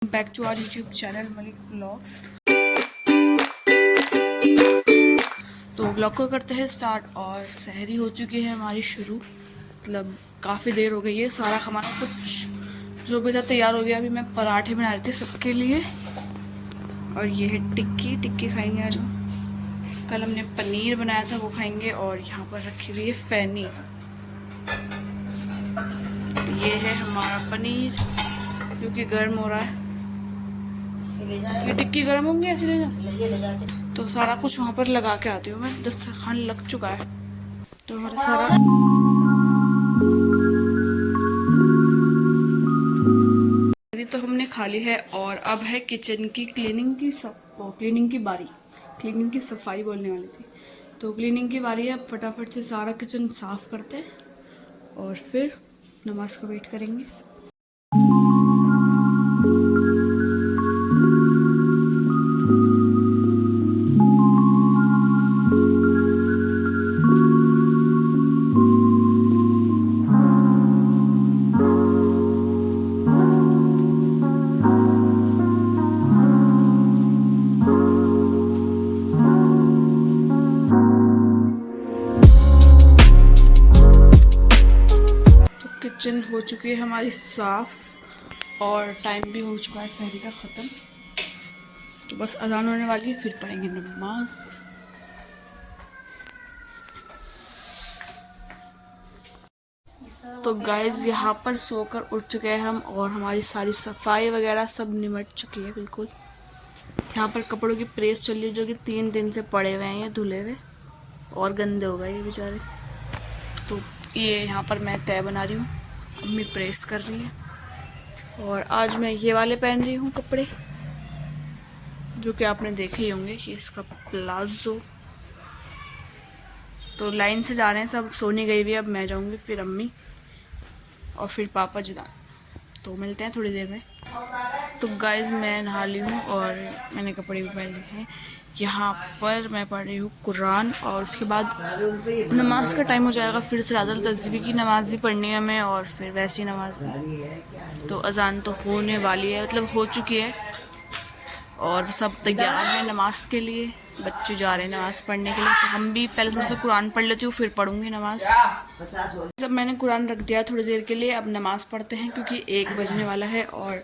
Back to our YouTube channel Malik blog. तो blog को करते हैं स्टार्ट और सहरी हो चुकी है हमारी शुरू। मतलब काफ़ी देर हो गई है। सारा खाना कुछ जो भी था तैयार हो गया। अभी मैं पराठे बना रही थी सबके लिए और ये है टिक्की खाएंगे आज हम। कल हमने पनीर बनाया था वो खाएंगे। और यहाँ पर रखी हुई है फैनी। ये है हमारा पनीर जो कि गर्म हो रहा है। ये टिक्की गर्म होंगे ऐसे ले जा। तो सारा कुछ वहाँ पर लगा के आती हूँ मैं। दस्तरखान लग चुका है तो हमारा सारा तो हमने खा ली है। और अब है किचन की क्लीनिंग की सफाई बोलने वाली थी। तो क्लीनिंग की बारी है। अब फटाफट से सारा किचन साफ करते हैं और फिर नमाज का वेट करेंगे। किचन हो चुकी है हमारी साफ़ और टाइम भी हो चुका है सहरी का ख़त्म। तो बस अज़ान होने वाली है, फिर पढ़ेंगे नमाज। तो गाइज़ यहाँ पर सोकर उठ चुके हैं हम और हमारी सारी सफाई वगैरह सब निमट चुकी है बिल्कुल। यहाँ पर कपड़ों की प्रेस चल रही है जो कि 3 दिन से पड़े हुए हैं ये धुले हुए और गंदे हो गए ये बेचारे। तो ये यहाँ पर मैं तय बना रही हूँ, अम्मी प्रेस कर रही है। और आज मैं ये वाले पहन रही हूँ कपड़े जो कि आपने देखे ही होंगे। ये इसका प्लाजो। तो लाइन से जा रहे हैं सब। सोनी गई हुई है, अब मैं जाऊँगी, फिर अम्मी और फिर पापा जी। तो मिलते हैं थोड़ी देर में। तो गाइज़ मैं नहा ली हूँ और मैंने कपड़े भी पहन लिए हैं। यहाँ पर मैं पढ़ रही हूँ कुरान और उसके बाद नमाज का टाइम हो जाएगा। फिर सलातुल तस्बीह की नमाज़ भी पढ़नी है हमें और फिर वैसी नमाज। तो अज़ान तो होने वाली है, मतलब हो चुकी है और सब तैयार हैं नमाज के लिए। बच्चे जा रहे हैं नमाज़ पढ़ने के लिए। तो हम भी पहले थोड़ा सा कुरान पढ़ लेती हूँ, फिर पढ़ूँगी नमाज़। जब मैंने कुरान रख दिया थोड़ी देर के लिए, अब नमाज़ पढ़ते हैं क्योंकि 1 बजने वाला है और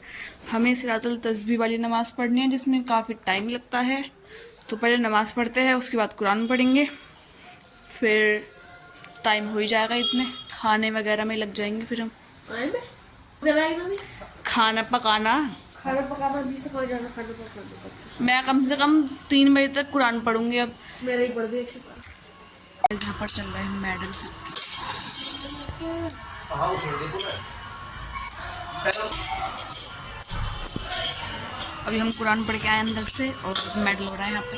हमें सलातुल तस्बीह वाली नमाज़ पढ़नी है जिसमें काफ़ी टाइम लगता है। तो पहले नमाज़ पढ़ते हैं, उसके बाद कुरान पढ़ेंगे, फिर टाइम हो ही जाएगा। इतने खाने वगैरह में लग जाएंगे फिर हम। खाना पकाना भी से कोई जाना खाना पकाना। मैं कम से कम 3 बजे तक कुरान पढ़ूंगी। अब मेरे ही पढ़ दे। यहाँ पर चल रहा है मेडल। अभी हम कुरान पढ़ के आए अंदर से और मेडल हो रहा है यहाँ पे।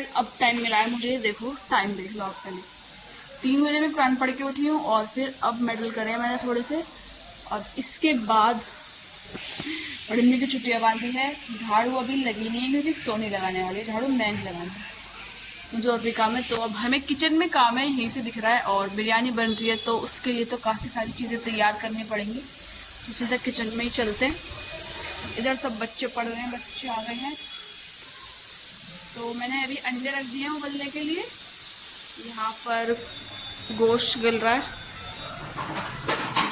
अब टाइम मिला है मुझे, देखो टाइम देख लो आप। पहले 3 बजे में कुरान पढ़ के उठी हूँ और फिर अब मेडल करे हैं मैंने थोड़े से। और इसके बाद पढ़ने की छुट्टियाँ बांधी है। झाड़ू अभी लगी नहीं है क्योंकि सोने लगाने वाली है। झाड़ू मैं नहीं लगानी, मुझे और भी काम है। तो अब हमें किचन में काम है, यहीं से दिख रहा है। और बिरयानी बन रही है तो उसके लिए तो काफ़ी सारी चीज़ें तैयार करनी पड़ेंगी। तो सीधा किचन में ही चलते हैं। इधर सब बच्चे पढ़ रहे हैं, बच्चे आ गए हैं। तो मैंने अभी अंडे रख दिए हैं उबलने के लिए। यहाँ पर गोश्त गल रहा है,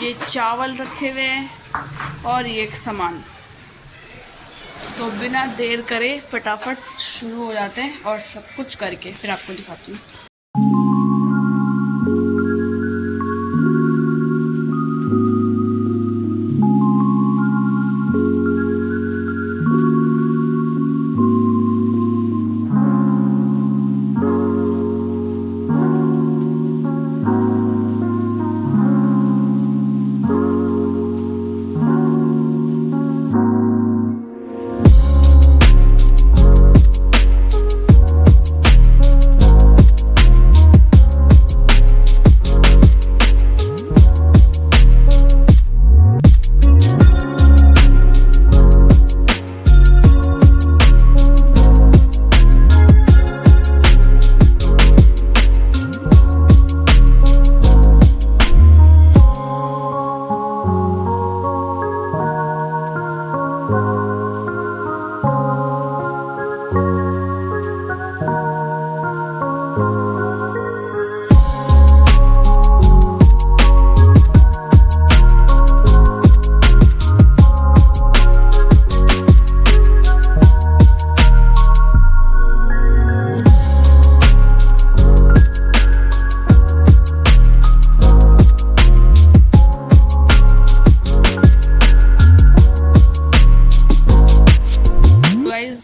ये चावल रखे हुए हैं और ये एक सामान। तो बिना देर करे फटाफट शुरू हो जाते हैं और सब कुछ करके फिर आपको दिखाती हूँ।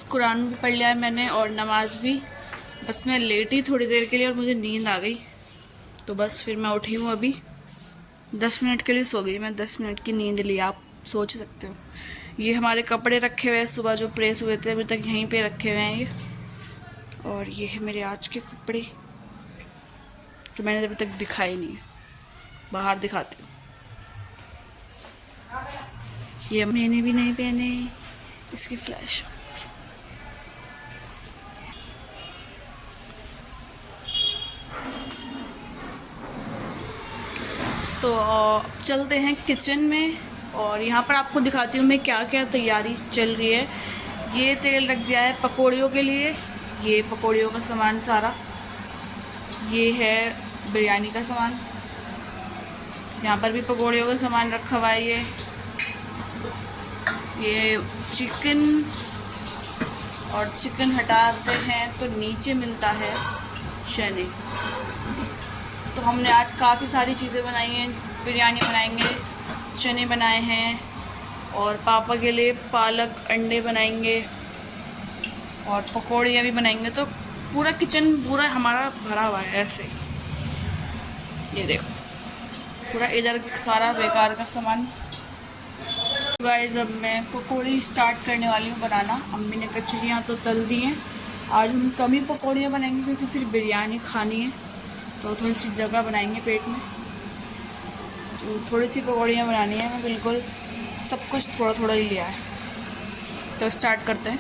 कुरान भी पढ़ लिया है मैंने और नमाज भी। बस मैं लेटी थोड़ी देर के लिए और मुझे नींद आ गई, तो बस फिर मैं उठी हूँ। अभी 10 मिनट के लिए सो गई मैं, 10 मिनट की नींद ली, आप सोच सकते हो। ये हमारे कपड़े रखे हुए हैं सुबह जो प्रेस हुए थे, अभी तक यहीं पे रखे हुए हैं ये। और ये है मेरे आज के कपड़े, तो मैंने अभी तक दिखाए नहीं है, बाहर दिखाती हूँ। ये मैंने भी नहीं पहने, इसकी फ्लैश। तो चलते हैं किचन में और यहाँ पर आपको दिखाती हूँ मैं क्या क्या तैयारी चल रही है। ये तेल रख दिया है पकौड़ियों के लिए, ये पकौड़ियों का सामान सारा। ये है बिरयानी का सामान, यहाँ पर भी पकौड़ियों का सामान रखा हुआ है। ये चिकन, और चिकन हटाते हैं तो नीचे मिलता है चने। तो हमने आज काफ़ी सारी चीज़ें बनाई हैं, बिरयानी बनाएंगे, चने बनाए हैं, और पापा के लिए पालक अंडे बनाएंगे और पकौड़ियाँ भी बनाएंगे। तो पूरा किचन पूरा हमारा भरा हुआ है ऐसे। ये देखो पूरा इधर सारा बेकार का सामान। गाइस अब मैं पकौड़ी स्टार्ट करने वाली हूँ बनाना। अम्मी ने कचरियाँ तो तल दी हैं, आज हम कम ही पकौड़ियाँ बनाएंगे क्योंकि फिर बिरयानी खानी है, तो थोड़ी सी जगह बनाएंगे पेट में। तो थोड़ी सी पकौड़ियाँ बनानी है, मैं बिल्कुल सब कुछ थोड़ा थोड़ा ही लिया है। तो स्टार्ट करते हैं।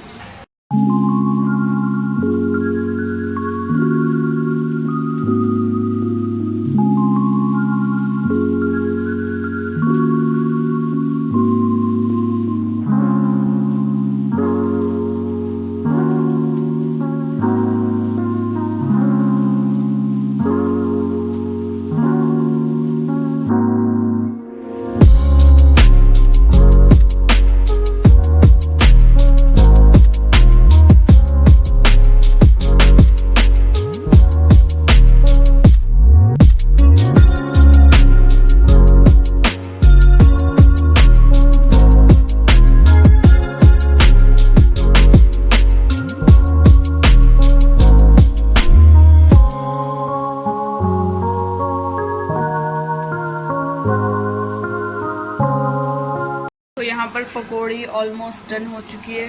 यहाँ पर पकौड़ी ऑलमोस्ट डन हो चुकी है,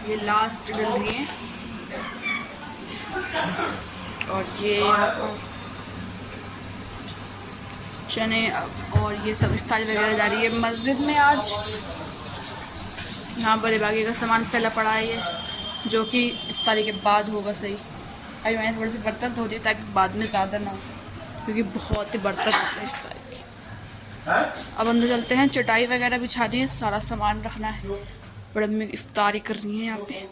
ये लास्ट डल रही है। और ये यहाँ पर चने और ये सब इफ्तारी वगैरह जा रही है मस्जिद में आज। यहाँ पर बाकी का सामान फैला पड़ा है ये, जो कि इफ्तारी के बाद होगा सही। अभी मैंने थोड़े से बर्तन धो दिए ताकि बाद में ज़्यादा ना हो, क्योंकि बहुत ही बर्तन होते हैं इफ्तारी। अब अंदर चलते हैं, चटाई वगैरह बिछानी है, सारा सामान रखना है। बड़े में इफ्तारी करनी है यहाँ पे।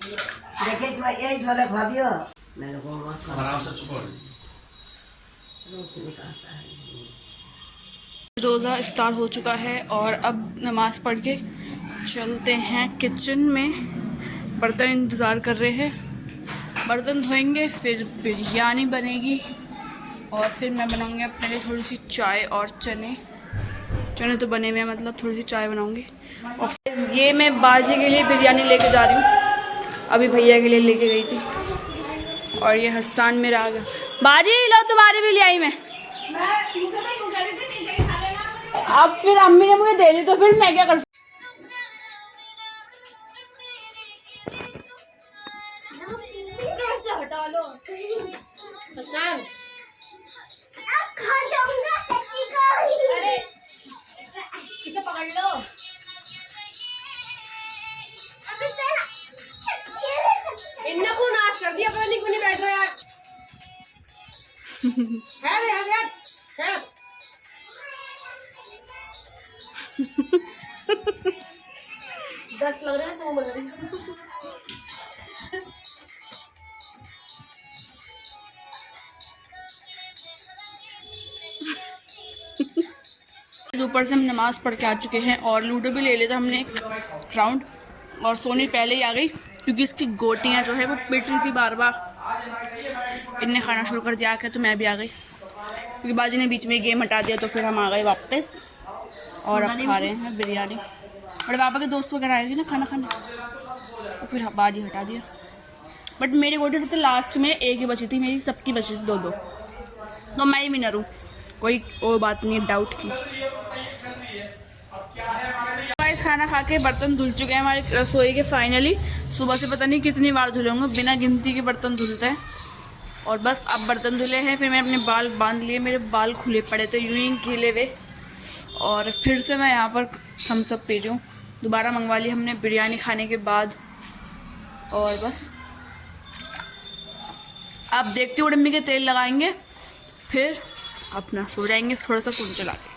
रोज़ा इफ्तार हो चुका है और अब नमाज पढ़ के चलते हैं किचन में। बर्तन इंतज़ार कर रहे हैं, बर्तन धोएंगे, फिर बिरयानी बनेगी और फिर मैं बनाऊँगी अपने लिए थोड़ी सी चाय और चने। चने तो बने हुए हैं, मतलब थोड़ी सी चाय बनाऊंगी। और फिर ये मैं बाजी के लिए बिरयानी लेके जा रही हूँ, अभी भैया के लिए लेके गई थी। और ये हसन मेरा आ गया। बाजी लो तुम्हारी भी ले आई मैं। अब फिर अम्मी ने मुझे दे दी तो फिर मैं क्या कर हटा लो। अरे इसे पकड़ लो। इन्ना को नाश कर दिया, पता नहीं क्यों नहीं बैठ रहा यार। है रे है। 10 लग रहे हैं तो बोल रही ऊपर से हम नमाज पढ़ के आ चुके हैं और लूडो भी ले लिया था हमने एक राउंड। और सोनी पहले ही आ गई क्योंकि इसकी गोटियां जो है वो पिट रही थी बार बार। इनने खाना शुरू कर दिया आके तो मैं भी आ गई क्योंकि बाजी ने बीच में गेम हटा दिया, तो फिर हम आ गए वापस और अब खा रहे हैं बिरयानी। और पापा के दोस्त वगैरह आए थे ना खाना खाने, तो फिर बाजी हटा दिया। बट मेरी गोटी सबसे लास्ट में एक ही बची थी, मेरी सबकी बची थी 2-2, तो मैं ही विनर हूँ, कोई और बात नहीं है डाउट की। गाइस खाना खा के बर्तन धुल चुके हैं हमारे रसोई के फाइनली। सुबह से पता नहीं कितनी बार धुले होंगे, बिना गिनती के बर्तन धुलते हैं। और बस अब बर्तन धुले हैं, फिर मैं अपने बाल बांध लिए, मेरे बाल खुले पड़े थे यूं ही गीले हुए। और फिर से मैं यहाँ पर थम्स अप पी रही हूँ, दोबारा मंगवा ली हमने बिरयानी खाने के बाद। और बस अब देखते हुए डम्मी के तेल लगाएंगे, फिर अपना सो जाएंगे थोड़ा सा फ़ोन चला के।